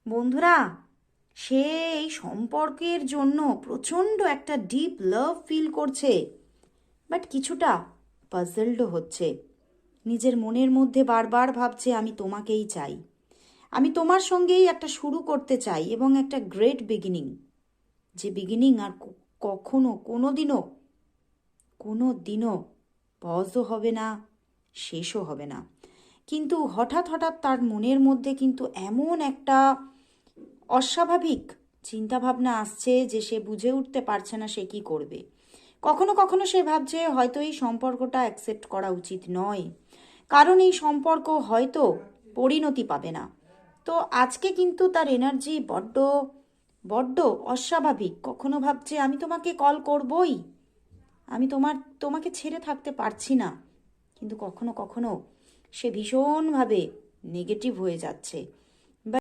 বন্ধুরা, সে এই সম্পর্কের জন্য প্রচণ্ড একটা ডিপ লাভ ফিল করছে, বাট কিছুটা পাজলডও হচ্ছে। নিজের মনের মধ্যে বারবার ভাবছে আমি তোমাকেই চাই, আমি তোমার সঙ্গেই একটা শুরু করতে চাই এবং একটা গ্রেট বিগিনিং, যে বিগিনিং আর কখনো কোনো দিনও পজও হবে না, শেষও হবে না। কিন্তু হঠাৎ হঠাৎ তার মনের মধ্যে কিন্তু এমন একটা অস্বাভাবিক চিন্তাভাবনা আসছে যে সে বুঝে উঠতে পারছে না সে কি করবে। কখনো কখনো সে ভাবছে হয়তো এই সম্পর্কটা অ্যাকসেপ্ট করা উচিত নয়, কারণ এই সম্পর্ক হয়তো পরিণতি পাবে না। তো আজকে কিন্তু তার এনার্জি বড্ড বড্ড অস্বাভাবিক। কখনো ভাবছে আমি তোমাকে কল করবই, আমি তোমাকে ছেড়ে থাকতে পারছি না, কিন্তু কখনো কখনো সে ভীষণভাবে নেগেটিভ হয়ে যাচ্ছে।